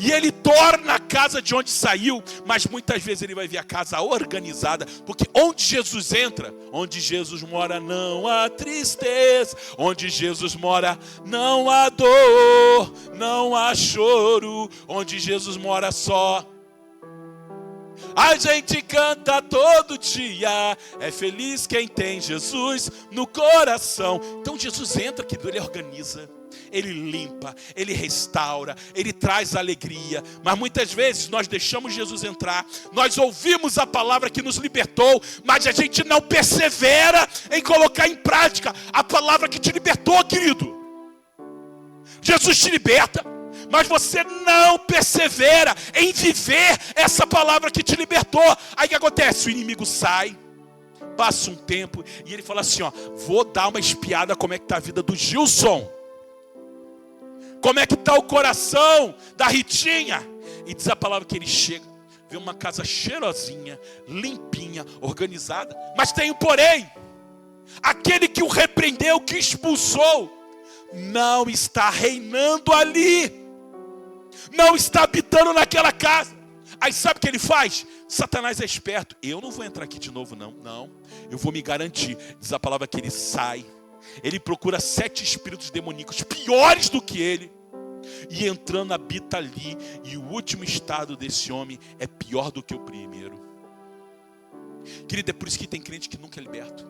e ele torna a casa de onde saiu, mas muitas vezes ele vai ver a casa organizada, porque onde Jesus entra, onde Jesus mora não há tristeza, onde Jesus mora não há dor, não há choro, onde Jesus mora só. A gente canta todo dia, é feliz quem tem Jesus no coração. Então Jesus entra, querido, ele organiza, ele limpa, ele restaura, ele traz alegria. Mas muitas vezes nós deixamos Jesus entrar, nós ouvimos a palavra que nos libertou, mas a gente não persevera em colocar em prática a palavra que te libertou, querido. Jesus te liberta, mas você não persevera em viver essa palavra que te libertou. Aí o que acontece? O inimigo sai, passa um tempo e ele fala assim, ó, vou dar uma espiada como é que está a vida do Gilson, como é que está o coração da Ritinha. E diz a palavra que ele chega, vê uma casa cheirosinha, limpinha, organizada. Mas tem um porém, aquele que o repreendeu, que expulsou, não está reinando ali, não está habitando naquela casa. Aí sabe o que ele faz? Satanás é esperto, eu não vou entrar aqui de novo não, eu vou me garantir. Diz a palavra que ele sai, ele procura 7 espíritos demoníacos piores do que ele, e entrando habita ali, e o último estado desse homem é pior do que o primeiro. Querido, é por isso que tem crente que nunca é liberto,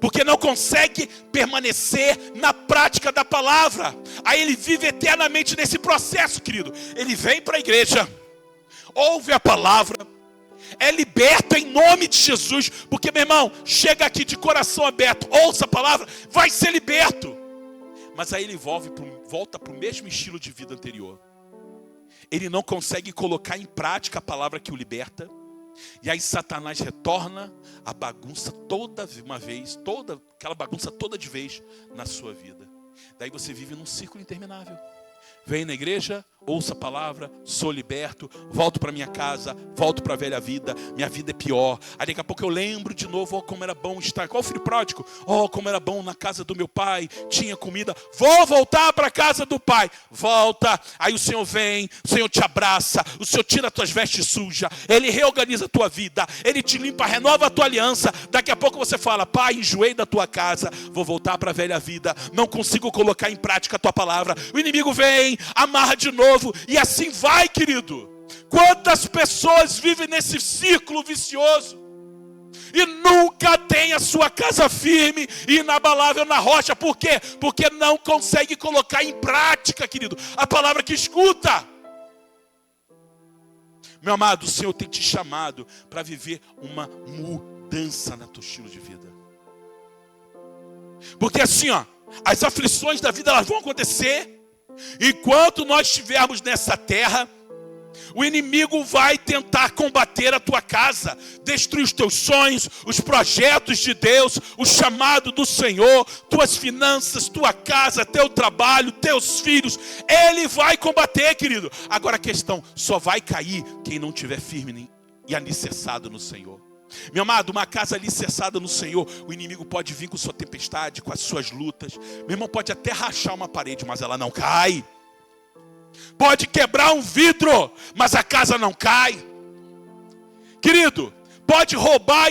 porque não consegue permanecer na prática da palavra. Aí ele vive eternamente nesse processo, querido. Ele vem para a igreja, ouve a palavra, é liberto em nome de Jesus, porque, meu irmão, chega aqui de coração aberto, ouça a palavra, vai ser liberto. Mas aí ele volta para o mesmo estilo de vida anterior. Ele não consegue colocar em prática a palavra que o liberta. E aí Satanás retorna a bagunça toda uma vez, aquela bagunça toda de vez na sua vida. Daí você vive num círculo interminável. Venho na igreja, ouço a palavra, sou liberto, volto para minha casa, volto para a velha vida, minha vida é pior. Aí daqui a pouco eu lembro de novo, como era bom estar. Qual o filho pródigo? Como era bom na casa do meu pai, tinha comida. Vou voltar para a casa do pai. Volta, aí o Senhor vem, o Senhor te abraça, o Senhor tira as tuas vestes sujas, Ele reorganiza a tua vida, Ele te limpa, renova a tua aliança. Daqui a pouco você fala, pai, enjoei da tua casa, vou voltar para a velha vida, não consigo colocar em prática a tua palavra. O inimigo vem, amarra de novo, e assim vai, querido. Quantas pessoas vivem nesse círculo vicioso e nunca tem a sua casa firme e inabalável na rocha? Por quê? Porque não consegue colocar em prática, querido, a palavra que escuta. Meu amado, o Senhor tem te chamado para viver uma mudança no teu estilo de vida. Porque assim, as aflições da vida, elas vão acontecer. Enquanto nós estivermos nessa terra, o inimigo vai tentar combater a tua casa, destruir os teus sonhos, os projetos de Deus, o chamado do Senhor, tuas finanças, tua casa, teu trabalho, teus filhos. Ele vai combater, querido. Agora a questão, só vai cair quem não estiver firme e alicerçado no Senhor. Meu amado, uma casa alicerçada no Senhor, o inimigo pode vir com sua tempestade, com as suas lutas. Meu irmão, pode até rachar uma parede, mas ela não cai. Pode quebrar um vidro, mas a casa não cai. Querido, pode roubar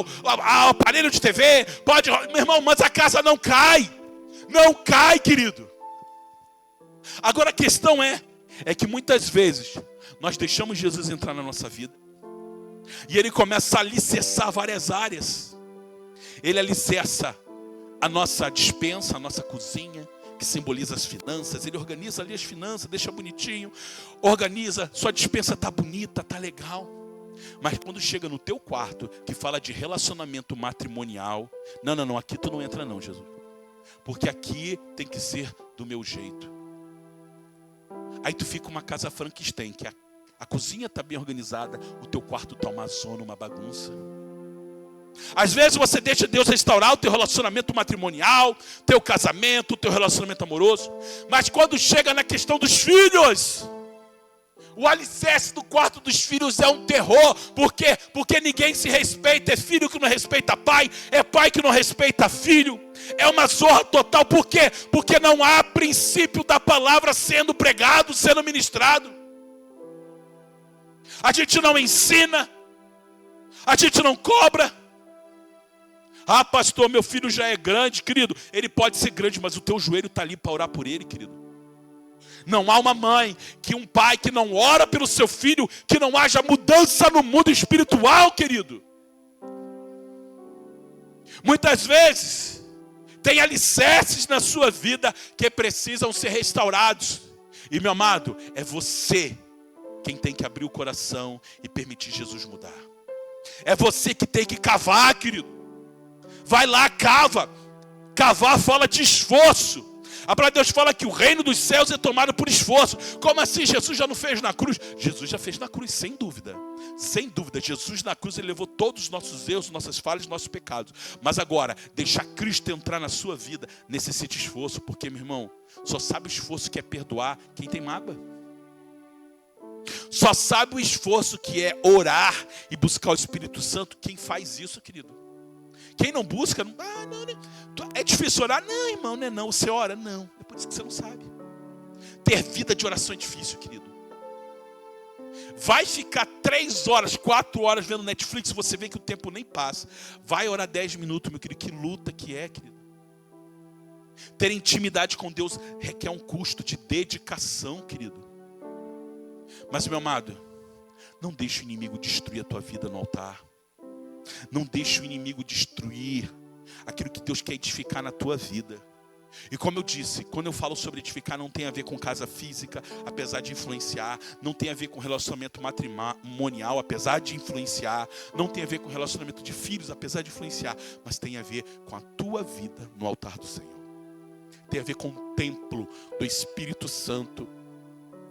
o aparelho de TV, meu irmão, mas a casa não cai. Não cai, querido. Agora a questão é que muitas vezes nós deixamos Jesus entrar na nossa vida e Ele começa a alicerçar várias áreas. Ele alicerça a nossa despensa, a nossa cozinha, que simboliza as finanças. Ele organiza ali as finanças, deixa bonitinho, organiza, sua despensa está bonita, está legal. Mas quando chega no teu quarto, que fala de relacionamento matrimonial, não, aqui tu não entra não, Jesus. Porque aqui tem que ser do meu jeito. Aí tu fica uma casa Frankenstein, que a cozinha está bem organizada, o teu quarto está uma zona, uma bagunça. Às vezes você deixa Deus restaurar o teu relacionamento matrimonial, teu casamento, o teu relacionamento amoroso. Mas quando chega na questão dos filhos, o alicerce do quarto dos filhos é um terror. Por quê? Porque ninguém se respeita. É filho que não respeita pai, é pai que não respeita filho. É uma zorra total. Por quê? Porque não há princípio da palavra sendo pregado, sendo ministrado. A gente não ensina, a gente não cobra. Ah, pastor, meu filho já é grande, querido. Ele pode ser grande, mas o teu joelho está ali para orar por ele, querido. Não há uma mãe, um pai que não ora pelo seu filho, que não haja mudança no mundo espiritual, querido. Muitas vezes, tem alicerces na sua vida que precisam ser restaurados. E meu amado, é você quem tem que abrir o coração e permitir Jesus mudar. É você que tem que cavar, querido. Vai lá, cava. Cavar fala de esforço. A palavra de Deus fala que o reino dos céus é tomado por esforço. Como assim? Jesus já não fez na cruz? Jesus já fez na cruz, sem dúvida. Sem dúvida, Jesus na cruz, Ele levou todos os nossos erros, nossas falhas, nossos pecados. Mas agora, deixar Cristo entrar na sua vida necessita esforço. Porque, meu irmão, só sabe o esforço que é perdoar quem tem mágoa. Só sabe o esforço que é orar e buscar o Espírito Santo quem faz isso, querido. Quem não busca, não, é difícil orar? Não, irmão, não é não. Você ora? Não. É por isso que você não sabe. Ter vida de oração é difícil, querido. Vai ficar 3 horas, 4 horas vendo Netflix, você vê que o tempo nem passa. Vai orar 10 minutos, meu querido. Que luta que é, querido. Ter intimidade com Deus requer um custo de dedicação, querido. Mas, meu amado, não deixe o inimigo destruir a tua vida no altar. Não deixe o inimigo destruir aquilo que Deus quer edificar na tua vida. E como eu disse, quando eu falo sobre edificar, não tem a ver com casa física, apesar de influenciar. Não tem a ver com relacionamento matrimonial, apesar de influenciar. Não tem a ver com relacionamento de filhos, apesar de influenciar. Mas tem a ver com a tua vida no altar do Senhor. Tem a ver com o templo do Espírito Santo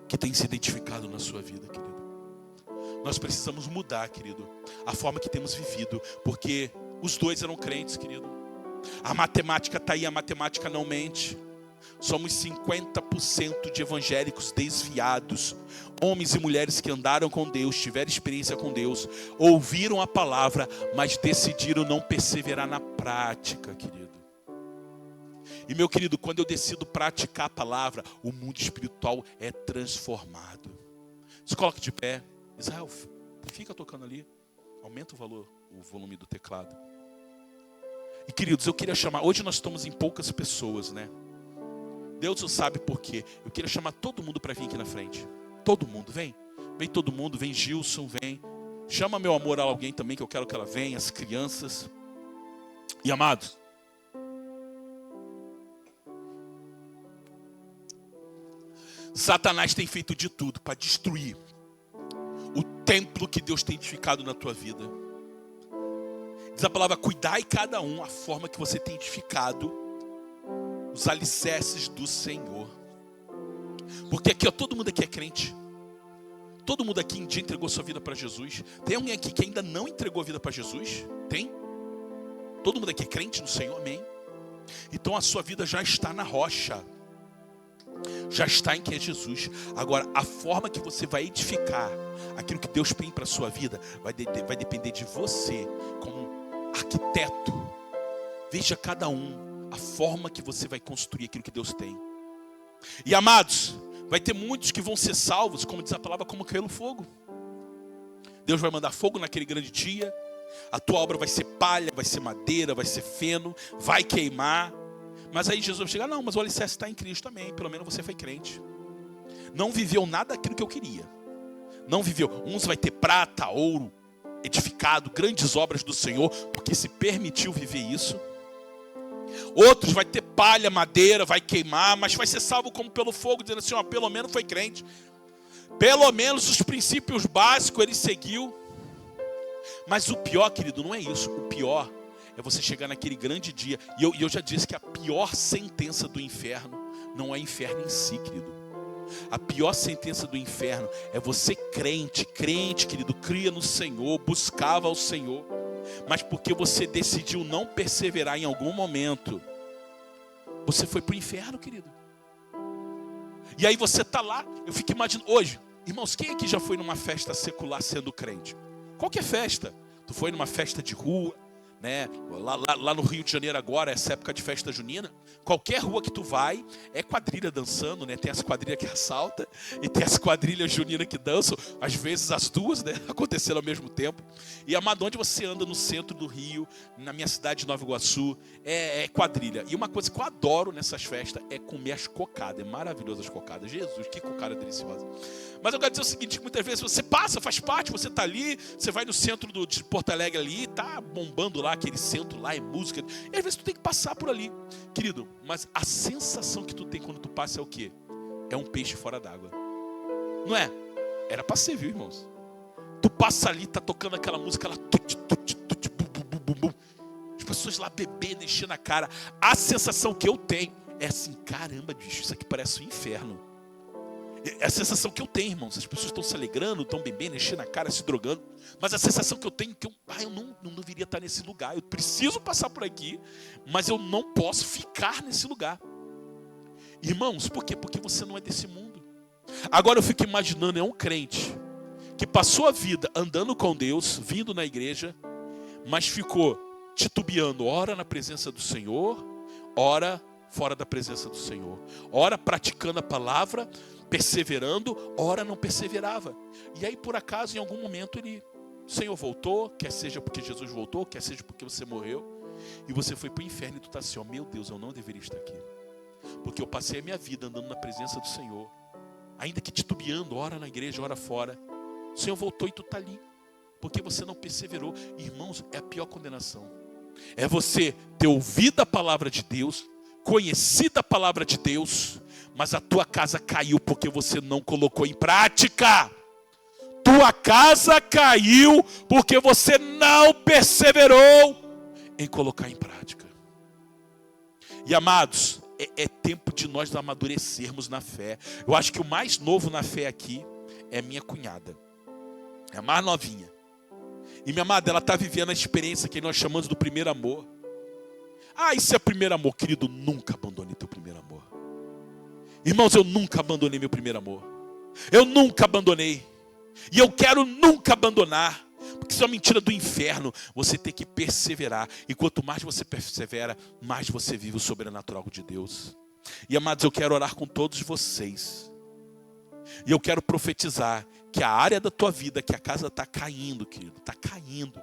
que tem se identificado na sua vida, querido. Nós precisamos mudar, querido, a forma que temos vivido, porque os dois eram crentes, querido. A matemática está aí, a matemática não mente. somos 50% de evangélicos desviados. Homens e mulheres que andaram com Deus, tiveram experiência com Deus, ouviram a palavra, mas decidiram não perseverar na prática, querido. E meu querido, quando eu decido praticar a palavra, o mundo espiritual é transformado. Se coloque de pé. Israel, fica tocando ali. Aumenta o volume do teclado. E queridos, eu queria chamar, hoje nós estamos em poucas pessoas, né? Deus não sabe por quê. Eu queria chamar todo mundo para vir aqui na frente. Todo mundo, vem. Vem todo mundo, vem Gilson, vem. Chama meu amor a alguém também, que eu quero que ela venha, as crianças. E amados, Satanás tem feito de tudo para destruir o templo que Deus tem edificado na tua vida. Diz a palavra, cuidai cada um a forma que você tem edificado os alicerces do Senhor. Porque aqui, ó, todo mundo aqui é crente. Todo mundo aqui um dia entregou sua vida para Jesus. Tem alguém aqui que ainda não entregou a vida para Jesus? Tem? Todo mundo aqui é crente no Senhor, amém? Então a sua vida já está na rocha. Já está em quem é Jesus. Agora, a forma que você vai edificar aquilo que Deus tem para a sua vida vai depender de você, como arquiteto. Veja cada um, a forma que você vai construir aquilo que Deus tem. E amados, vai ter muitos que vão ser salvos, como diz a palavra, como caiu no fogo. Deus vai mandar fogo naquele grande dia. A tua obra vai ser palha, vai ser madeira, vai ser feno, vai queimar. Mas aí Jesus vai chegar, não, mas o alicerce está em Cristo também. Pelo menos você foi crente. Não viveu nada daquilo que eu queria. Não viveu. Uns vai ter prata, ouro, edificado, grandes obras do Senhor, porque se permitiu viver isso. Outros vai ter palha, madeira, vai queimar, mas vai ser salvo como pelo fogo, dizendo assim, ó, pelo menos foi crente. Pelo menos os princípios básicos ele seguiu. Mas o pior, querido, não é isso. O pior é você chegar naquele grande dia. E eu já disse que a pior sentença do inferno não é inferno em si, querido. A pior sentença do inferno é você crente, querido, cria no Senhor, buscava ao Senhor, mas porque você decidiu não perseverar em algum momento, você foi para o inferno, querido. E aí você está lá, eu fico imaginando, hoje, irmãos, quem aqui já foi numa festa secular sendo crente? Qualquer festa. Tu foi numa festa de rua, né? Lá no Rio de Janeiro agora, essa época de festa junina, qualquer rua que tu vai, é quadrilha dançando, né? Tem as quadrilhas que assaltam e tem as quadrilhas juninas que dançam, às vezes as duas, né? Acontecendo ao mesmo tempo. E amado, onde você anda no centro do Rio, na minha cidade de Nova Iguaçu, é quadrilha. E uma coisa que eu adoro nessas festas é comer as cocadas. É maravilhoso as cocadas. Jesus, que cocada deliciosa. Mas eu quero dizer o seguinte, que muitas vezes você passa, faz parte, você está ali, você vai no centro de Porto Alegre ali, tá bombando lá, aquele centro lá, é música, e às vezes tu tem que passar por ali, querido, mas a sensação que tu tem quando tu passa é o quê? É um peixe fora d'água, não é? Era pra ser, viu, irmãos? Tu passa ali, tá tocando aquela música lá, as pessoas lá bebendo, enchendo a cara, a sensação que eu tenho é assim, caramba, bicho, isso aqui parece um inferno. É a sensação que eu tenho, irmãos. As pessoas estão se alegrando, estão bebendo, enchendo a cara, se drogando. Mas a sensação que eu tenho é que eu não deveria estar nesse lugar. Eu preciso passar por aqui, mas eu não posso ficar nesse lugar. Irmãos, por quê? Porque você não é desse mundo. Agora eu fico imaginando, é um crente que passou a vida andando com Deus, vindo na igreja, mas ficou titubeando, ora na presença do Senhor, ora fora da presença do Senhor. Ora praticando a palavra, perseverando, ora não perseverava. E aí por acaso em algum momento o Senhor voltou, quer seja porque Jesus voltou, quer seja porque você morreu, e você foi para o inferno e tu está assim, ó, meu Deus, eu não deveria estar aqui, porque eu passei a minha vida andando na presença do Senhor, ainda que titubeando, ora na igreja, ora fora. O Senhor voltou e tu está ali, porque você não perseverou. Irmãos, é a pior condenação, é você ter ouvido a palavra de Deus, conhecido a palavra de Deus, mas a tua casa caiu porque você não colocou em prática. Tua casa caiu porque você não perseverou em colocar em prática. E amados, é tempo de nós amadurecermos na fé. Eu acho que o mais novo na fé aqui é minha cunhada. É a mais novinha. E minha amada, ela está vivendo a experiência que nós chamamos do primeiro amor. Ah, isso é primeiro amor, querido, nunca abandone teu primeiro amor. Irmãos, eu nunca abandonei meu primeiro amor. Eu nunca abandonei. E eu quero nunca abandonar. Porque isso é uma mentira do inferno. Você tem que perseverar. E quanto mais você persevera, mais você vive o sobrenatural de Deus. E amados, eu quero orar com todos vocês. E eu quero profetizar que a área da tua vida, que a casa está caindo, querido. Está caindo.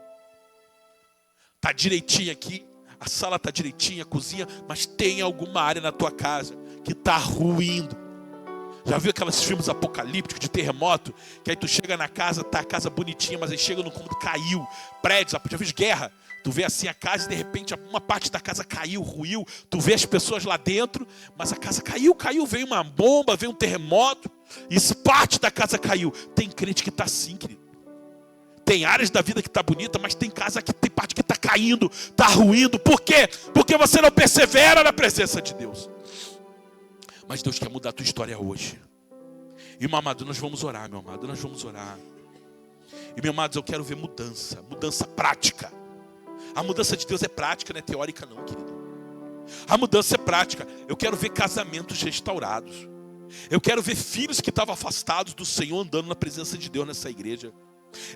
Está direitinho aqui. A sala está direitinha, a cozinha. Mas tem alguma área na tua casa que está ruindo. Já viu aqueles filmes apocalípticos de terremoto? Que aí tu chega na casa, tá a casa bonitinha, mas aí chega no cômodo, caiu. Prédios, já viu guerra? Tu vê assim a casa e de repente uma parte da casa caiu, ruiu. Tu vê as pessoas lá dentro, mas a casa caiu. Veio uma bomba, veio um terremoto. E parte da casa caiu. Tem crente que tá assim, querido. Tem áreas da vida que tá bonita, mas tem casa que tem parte que tá caindo, tá ruindo. Por quê? Porque você não persevera na presença de Deus. Mas Deus quer mudar a tua história hoje. E meu amado, nós vamos orar, meu amado. Nós vamos orar. E meu amado, eu quero ver mudança. Mudança prática. A mudança de Deus é prática, não é teórica não, querido. A mudança é prática. Eu quero ver casamentos restaurados. Eu quero ver filhos que estavam afastados do Senhor andando na presença de Deus nessa igreja.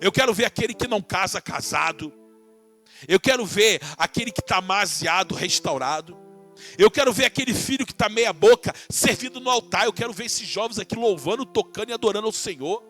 Eu quero ver aquele que não casa, casado. Eu quero ver aquele que está amaziado, restaurado. Eu quero ver aquele filho que está meia boca, servido no altar. Eu quero ver esses jovens aqui louvando, tocando e adorando ao Senhor.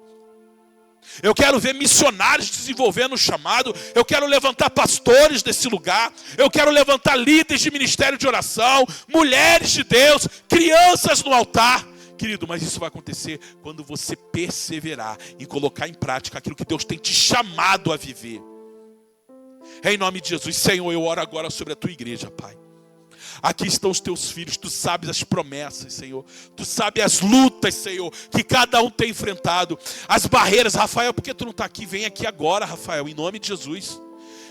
Eu quero ver missionários desenvolvendo o chamado. Eu quero levantar pastores desse lugar. Eu quero levantar líderes de ministério de oração, mulheres de Deus, crianças no altar. Querido, mas isso vai acontecer quando você perseverar em colocar em prática aquilo que Deus tem te chamado a viver. Em nome de Jesus, Senhor, eu oro agora sobre a tua igreja, Pai. Aqui estão os teus filhos, tu sabes as promessas, Senhor. Tu sabes as lutas, Senhor, que cada um tem enfrentado. As barreiras, Rafael, por que tu não está aqui? Vem aqui agora, Rafael, em nome de Jesus.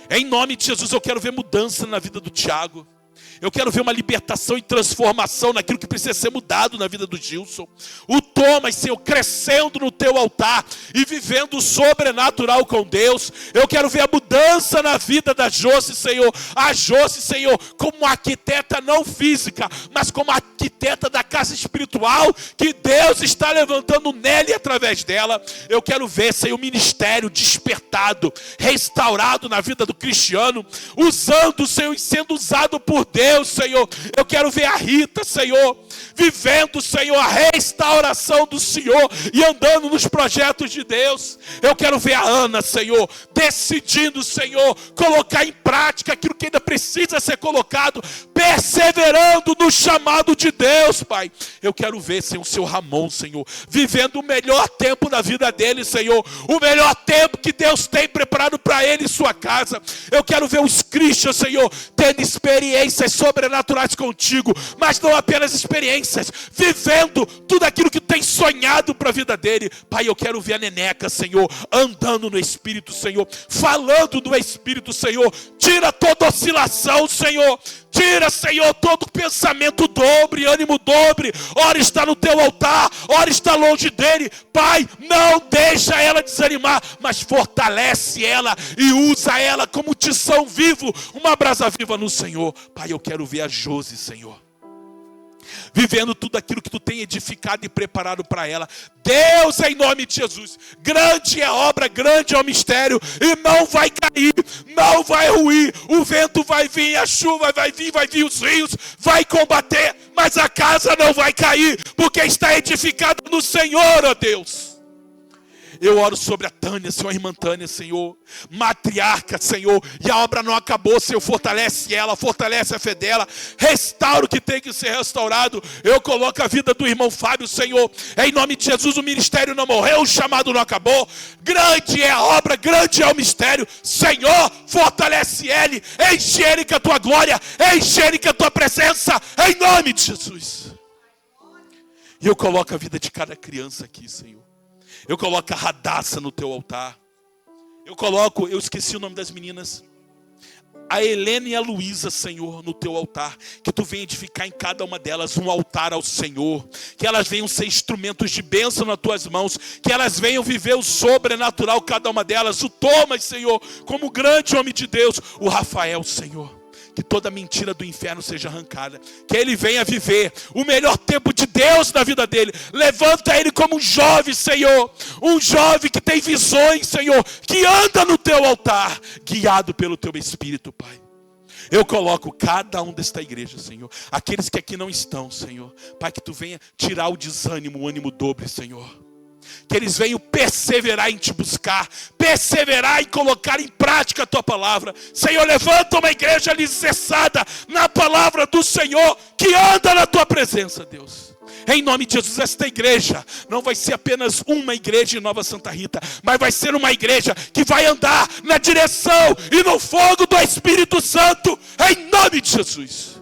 Em nome de Jesus, eu quero ver mudança na vida do Tiago. Eu quero ver uma libertação e transformação naquilo que precisa ser mudado na vida do Gilson. O Thomas, Senhor, crescendo no teu altar e vivendo o sobrenatural com Deus. Eu quero ver a mudança na vida da Josi, Senhor. A Josi, Senhor, como arquiteta não física, mas como arquiteta da casa espiritual que Deus está levantando nela e através dela. Eu quero ver, Senhor, o ministério despertado, restaurado na vida do Cristiano, usando, Senhor, e sendo usado por Deus, Senhor. Eu quero ver a Rita, Senhor, vivendo, Senhor, a restauração do Senhor e andando nos projetos de Deus. Eu quero ver a Ana, Senhor, decidindo, Senhor, colocar em prática aquilo que ainda precisa ser colocado, perseverando no chamado de Deus, Pai. Eu quero ver, Senhor, o seu Ramon, Senhor, vivendo o melhor tempo da vida dele, Senhor, o melhor tempo que Deus tem preparado para ele e sua casa. Eu quero ver os Christians, Senhor, tendo experiências sobrenaturais contigo, mas não apenas experiências, vivendo tudo aquilo que tem sonhado para a vida dele. Pai, eu quero ver a Neneca, Senhor, andando no Espírito, Senhor, falando no Espírito, Senhor. Tira toda oscilação, Senhor. Tira, Senhor, todo pensamento dobre, ânimo dobre. Ora está no teu altar, ora está longe dele. Pai, não deixa ela desanimar, mas fortalece ela e usa ela como tição vivo, uma brasa viva no Senhor. Pai, eu quero ver a Josi, Senhor, vivendo tudo aquilo que tu tem edificado e preparado para ela. Deus, em nome de Jesus, grande é a obra, grande é o mistério, e não vai cair, não vai ruir. O vento vai vir, a chuva vai vir os rios, vai combater, mas a casa não vai cair, porque está edificada no Senhor, ó Deus. Eu oro sobre a Tânia, Senhor, a irmã Tânia, Senhor, matriarca, Senhor, e a obra não acabou, Senhor, fortalece ela, fortalece a fé dela, restaura o que tem que ser restaurado. Eu coloco a vida do irmão Fábio, Senhor, em nome de Jesus. O ministério não morreu, o chamado não acabou, grande é a obra, grande é o mistério. Senhor, fortalece ele, enche ele com a tua glória, enche ele com a tua presença, em nome de Jesus. E eu coloco a vida de cada criança aqui, Senhor. Eu coloco a Radassa no teu altar. Eu esqueci o nome das meninas. A Helena e a Luísa, Senhor, no teu altar. Que tu venha edificar em cada uma delas um altar ao Senhor. Que elas venham ser instrumentos de bênção nas tuas mãos. Que elas venham viver o sobrenatural, cada uma delas. O Thomas, Senhor, como grande homem de Deus. O Rafael, Senhor, que toda mentira do inferno seja arrancada, que ele venha viver o melhor tempo de Deus na vida dele. Levanta ele como um jovem, Senhor, um jovem que tem visões, Senhor, que anda no teu altar, guiado pelo teu Espírito, Pai. Eu coloco cada um desta igreja, Senhor, aqueles que aqui não estão, Senhor, Pai, que tu venha tirar o desânimo, o ânimo dobre, Senhor. Que eles venham perseverar em te buscar, perseverar em colocar em prática a tua palavra. Senhor, levanta uma igreja alicerçada na palavra do Senhor, que anda na tua presença, Deus. Em nome de Jesus, esta igreja não vai ser apenas uma igreja em Nova Santa Rita, mas vai ser uma igreja que vai andar na direção e no fogo do Espírito Santo, em nome de Jesus.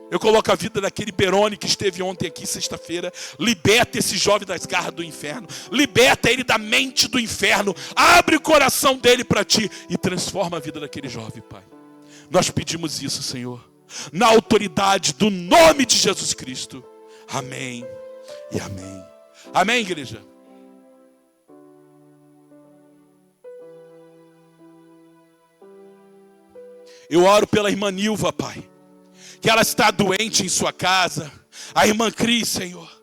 Eu coloco a vida daquele Peroni que esteve ontem aqui, sexta-feira. Liberta esse jovem das garras do inferno. Liberta ele da mente do inferno. Abre o coração dele para ti e transforma a vida daquele jovem, Pai. Nós pedimos isso, Senhor, na autoridade do nome de Jesus Cristo. Amém e amém. Amém, igreja? Eu oro pela irmã Nilva, Pai, que ela está doente em sua casa. A irmã Cris, Senhor.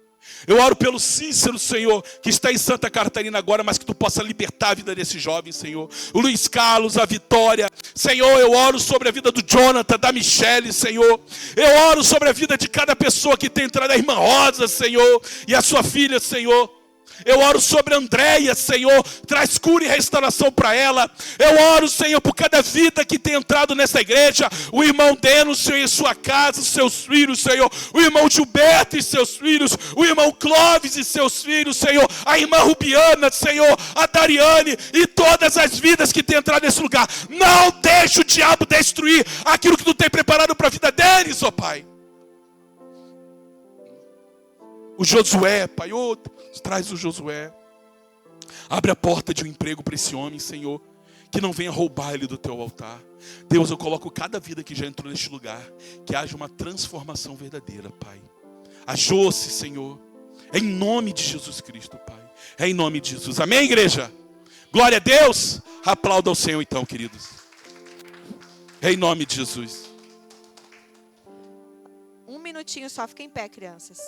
Eu oro pelo Cícero, Senhor, que está em Santa Catarina agora, mas que tu possa libertar a vida desse jovem, Senhor. O Luiz Carlos, a Vitória. Senhor, eu oro sobre a vida do Jonathan, da Michele, Senhor. Eu oro sobre a vida de cada pessoa que tem entrado, a irmã Rosa, Senhor, e a sua filha, Senhor. Eu oro sobre a Andréia, Senhor, traz cura e restauração para ela. Eu oro, Senhor, por cada vida que tem entrado nessa igreja. O irmão Deno, Senhor, em sua casa, os seus filhos, Senhor. O irmão Gilberto e seus filhos. O irmão Clóvis e seus filhos, Senhor. A irmã Rubiana, Senhor. A Dariane e todas as vidas que tem entrado nesse lugar. Não deixe o diabo destruir aquilo que tu tem preparado para a vida deles, ó Pai. O Josué, Pai, traz o Josué. Abre a porta de um emprego para esse homem, Senhor, que não venha roubar ele do teu altar. Deus, eu coloco cada vida que já entrou neste lugar, que haja uma transformação verdadeira, Pai. A Josi, Senhor, em nome de Jesus Cristo, Pai. É em nome de Jesus. Amém, igreja? Glória a Deus. Aplauda ao Senhor então, queridos. É em nome de Jesus. Um minutinho só, fica em pé, crianças.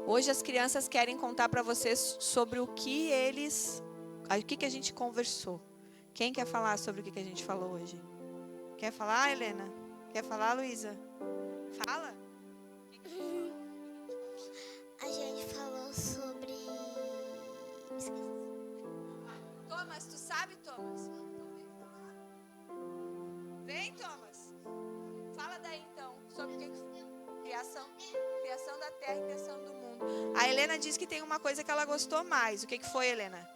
Hoje as crianças querem contar para vocês sobre o que a gente conversou. Quem quer falar sobre o que a gente falou hoje? Quer falar, Helena? Quer falar, Luísa? Fala. A gente falou sobre... Thomas, tu sabe, Thomas? Vem, Thomas. Fala daí, então, sobre o que criação da terra e criação do mundo. A Helena disse que tem uma coisa que ela gostou mais. O que foi, Helena?